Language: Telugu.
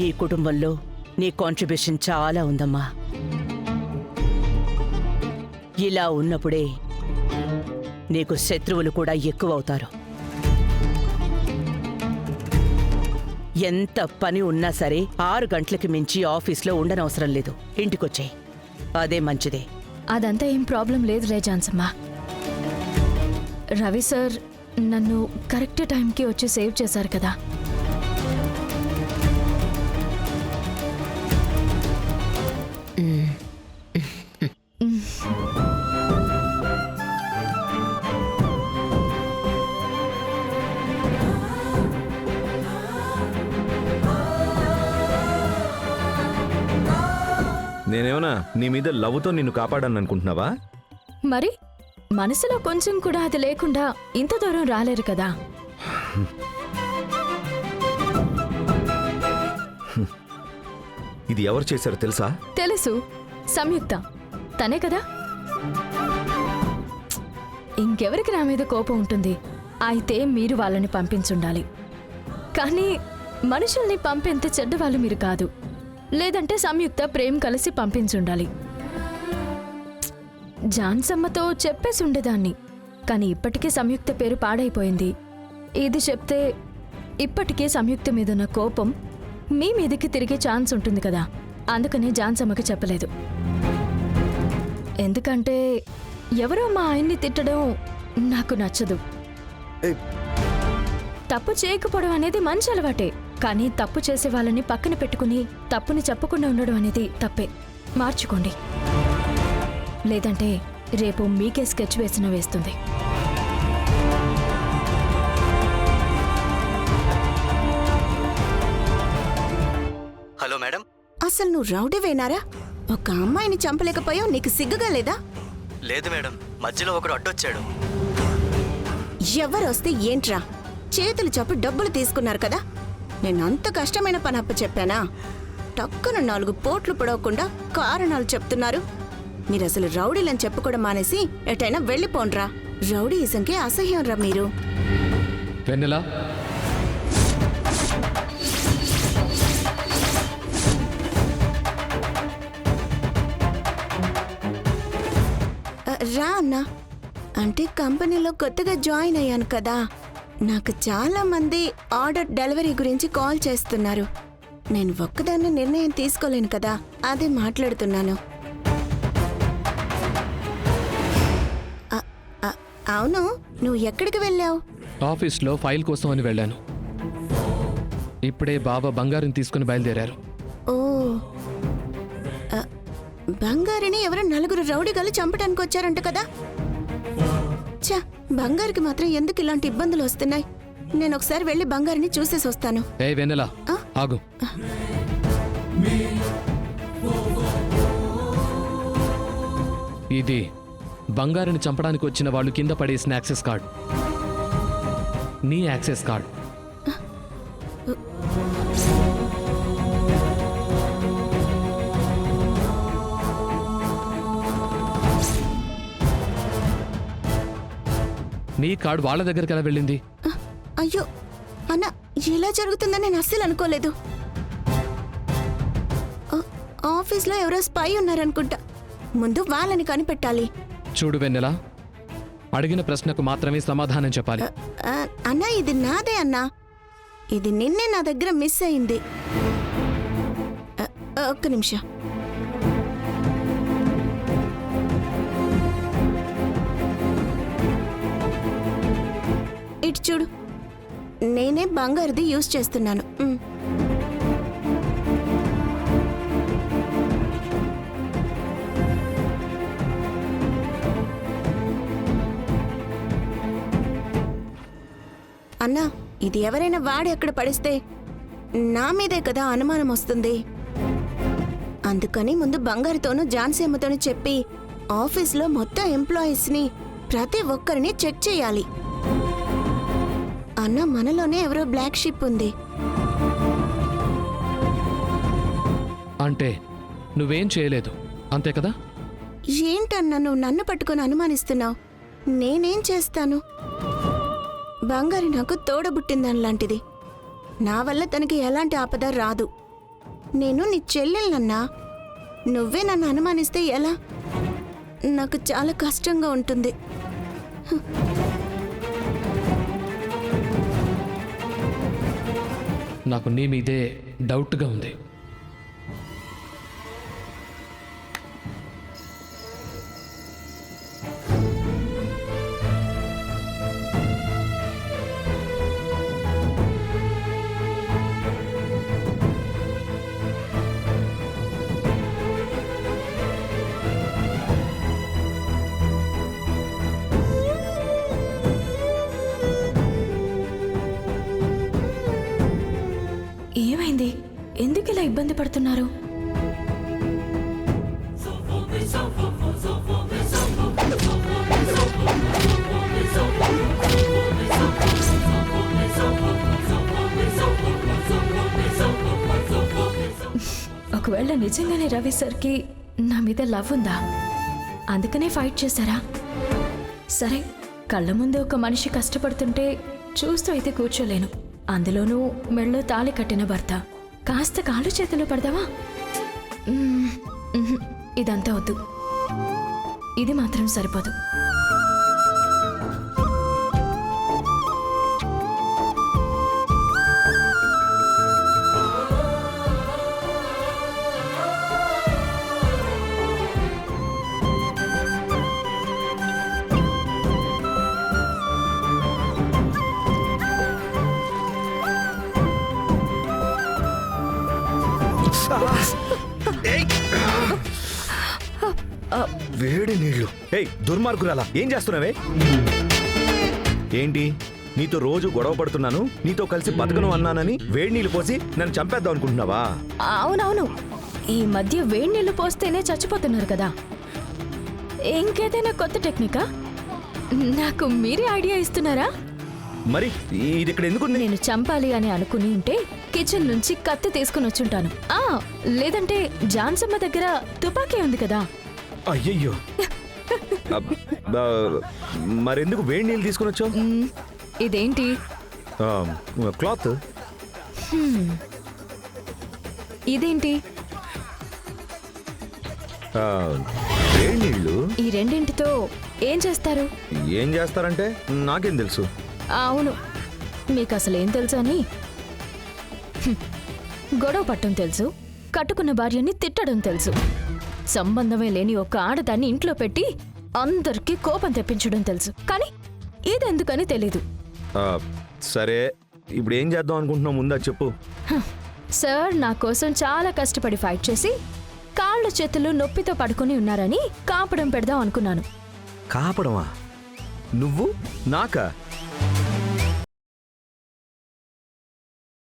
ఈ కుటుంబంలో నీ కాంట్రిబ్యూషన్ చాలా ఉందమ్మా. ఇలా ఉన్నప్పుడే నీకు శత్రువులు కూడా ఎక్కువవుతారు. ఎంత పని ఉన్నా సరే 6 గంటలకి మించి ఆఫీస్లో ఉండనవసరం లేదు. ఇంటికొచ్చేయి, అదే మంచిదే. అదంతా ఏం ప్రాబ్లం లేదు రే జాన్సమ్మా. రవి సార్ నన్ను కరెక్ట్ టైంకి వచ్చి సేవ్ చేశారు కదా. నేనేమన్నా నీ మీద లవ్తో నిన్ను కాపాడాను అనుకుంటున్నావా? మరి మనసులో కొంచెం కూడా అది లేకుండా ఇంత దూరం రాలేరు కదా. ఇది ఎవరు చేశారో తెలుసా? తెలుసు, సంయుక్త. తనే కదా. ఇంకెవరికి నా మీద కోపం ఉంటుంది? అయితే మీరు వాళ్ళని పంపించుండాలి. కానీ మనుషుల్ని పంపేంత చెడ్డవాళ్ళు మీరు కాదు. లేదంటే సంయుక్త ప్రేమ్ కలిసి పంపించుండాలి. జాన్సమ్మతో చెప్పేసి ఉండేదాన్ని. కానీ ఇప్పటికే సంయుక్త పేరు పాడైపోయింది. ఇది చెప్తే ఇప్పటికే సంయుక్త మీదున్న కోపం మీ మీదకి తిరిగే ఛాన్స్ ఉంటుంది కదా. అందుకనే జాన్సమ్మకి చెప్పలేదు. ఎందుకంటే ఎవరో మా ఆయన్ని తిట్టడం నాకు నచ్చదు. తప్పు చేయకపోవడం అనేది మంచి అలవాటే. కానీ తప్పు చేసే వాళ్ళని పక్కన పెట్టుకుని తప్పుని చెప్పకుండా ఉండడం అనేది తప్పే. మార్చుకోండి, లేదంటే రేపు మీకే స్కెచ్ వేసినా వేస్తుంది. Hello madam. అసలు నువ్వు రౌడీవేనారా? ఒక అమ్మాయిని చంపలేకపోయావు, నీకు సిగ్గుగా లేదా? లేదు మేడం, మధ్యలో ఒకడు అడ్డొచ్చాడు. ఎవరొస్తే ఏంట్రా? చేతులు చప్పు డబ్బులు తీసుకున్నారు కదా. నేను అంత కష్టమైన పని అప్ప చెప్పానా? టక్కున 4 పోట్లు పొడవకుండా కారణాలు చెప్తున్నారు. మీరు అసలు రౌడీలని చెప్పుకోవడం మానేసి ఎటైనా వెళ్ళిపోండ్రా. రౌడీయిజంకే అసహ్యం రా మీరు. వెన్నెలా, రా అన్నా. అంటే కంపెనీలో కొత్తగా జాయిన్ అయ్యాను కదా. నాకు చాలా మంది ఆర్డర్ డెలివరీ గురించి కాల్ చేస్తున్నారు. నేను ఒక్కదాన్ని నిర్ణయం తీసుకోలేను కదా, అదే మాట్లాడుతున్నాను. అవును, నువ్వు ఎక్కడికి వెళ్ళావు? ఆఫీస్లో ఫైల్ కోసం అని వెళ్ళాను. ఇప్పుడే బాబా బంగారం తీసుకుని బయలుదేరారు. ఓ, బంగారిని ఎవరో 4 రౌడీగాలు చంపడానికి వచ్చారంట కదా. చా, బంగారుకి మాత్రం ఎందుకు ఇలాంటి ఇబ్బందులు వస్తున్నాయి? నేను ఒకసారి వెళ్ళి బంగారిని చూసేసి వస్తాను. ఏ వెన్నెలా, ఆగు. ఇది బంగారుని చంపడానికి వచ్చిన వాళ్ళు కింద పడేసిన యాక్సెస్ కార్డ్. నీ యాక్సెస్ కార్డ్. నీ కార్డ్ వాళ్ళ దగ్గరికి ఎలా వెళ్ళింది? అయ్యో అన్న, ఇలా జరుగుతుందని నేను అస్సలు అనుకోలేదు. ఆఫీస్లో ఎవరో స్పై ఉన్నారనుకుంటా. ముందు వాళ్ళని కనిపెట్టాలి. చూడు వెన్నెలా, అడిగిన ప్రశ్నకు మాత్రమే సమాధానం చెప్పాలి. అన్నా, ఇది నాదే అన్నా. ఇది నిన్నే నా దగ్గర మిస్ అయింది. ఒక్క నిమిషం. ఇటు చూడు, నేనే బంగారుది యూజ్ చేస్తున్నాను. అన్నా, ఇది ఎవరైనా వాడి అక్కడ పడిస్తే నా మీదే కదా అనుమానం వస్తుంది. అందుకని ముందు బంగారుతోనూ ఝాన్సీ అమ్మతోనూ చెప్పి ఆఫీస్లో మొత్తం ఎంప్లాయీస్ని ప్రతి ఒక్కరిని చెక్ చేయాలి. అన్న, మనలోనే ఎవరో బ్లాక్ షిప్ ఉంది. అంటే నువ్వేం చేయలేదు అంతే కదా? ఏంటన్నా నువ్వు నన్ను పట్టుకొని అనుమానిస్తున్నావు? నేనేం చేస్తాను? బంగారి నాకు తోడబుట్టిందని లాంటిది. నా వల్ల తనకి ఎలాంటి ఆపద రాదు. నేను నీ చెల్లెలన్నా. నువ్వే నన్ను అనుమానిస్తే ఎలా? నాకు చాలా కష్టంగా ఉంటుంది. నాకు నీ మీదే డౌట్గా ఉంది. ఏమైంది? ఎందుకు ఇలా ఇబ్బంది పడుతున్నారు? ఒకవేళ నిజంగానే రవి సార్కి నా మీద లవ్ ఉందా? అందుకనే ఫైట్ చేశారా? సరే, కళ్ళ ముందు ఒక మనిషి కష్టపడుతుంటే చూస్తూ అయితే కూర్చోలేను. అందులోనూ మెళ్ళో తాళి కట్టిన భర్త. కాస్త కాళ్ళు చేతులు పడదావా? ఇదంతా వద్దు. ఇది మాత్రం సరిపోదు. వేడి నీళ్లు. ఏయ్ దుర్మార్గురాలా, ఏం చేస్తున్నావే? ఏంటి, నీతో రోజు గొడవ పడుతున్నాను, నీతో కలిసి బతకను అన్నానని వేడి నీళ్లు పోసి నన్ను చంపేద్దాం అనుకుంటున్నావా? అవునవును, ఈ మధ్య వేడి నీళ్లు పోస్తేనే చచ్చిపోతున్నారు కదా. ఇంకేదైనా కొత్త టెక్నికా? నాకు మీరే ఐడియా ఇస్తున్నారా? మరి ఇది ఇక్కడ ఎందుకుంది? నేను చంపాలి అని అనుకుని ఉంటే కిచెన్ నుంచి కత్తి తీసుకుని వచ్చుంటాను. లేదంటే జాన్సమ్మ దగ్గర తుపాకీ ఉంది కదా. అయ్యయ్యో, మరెందుకు వేడి నీళ్ళు తీసుకుని వచ్చావు? ఇదేంటి? క్లాత్. ఇదేంటి? వేడి నీళ్ళు. ఈ రెండింటితో ఏం చేస్తారు? ఏం చేస్తారంటే నాకేం తెలుసు. అవును, మీకు అసలు ఏం తెలుసు అని. గొడవ పట్టడం తెలుసు, కట్టుకున్న భార్యని తిట్టడం తెలుసు, సంబంధమే లేని ఒక ఆడదాన్ని ఇంట్లో పెట్టి అందరికీ కోపం తెప్పించడం తెలుసు. కానీ ఇదెందుకని తెలీదు. సరే, ఇప్పుడు ఏం చేద్దాం అనుకుంటున్నావు ముందా చెప్పు. సార్ నా కోసం చాలా కష్టపడి ఫైట్ చేసి కాళ్ళు చేతులు నొప్పితో పడుకొని ఉన్నారని కాపడం పెడదాం అనుకున్నాను. కాపడమా? నువ్వు నాకా?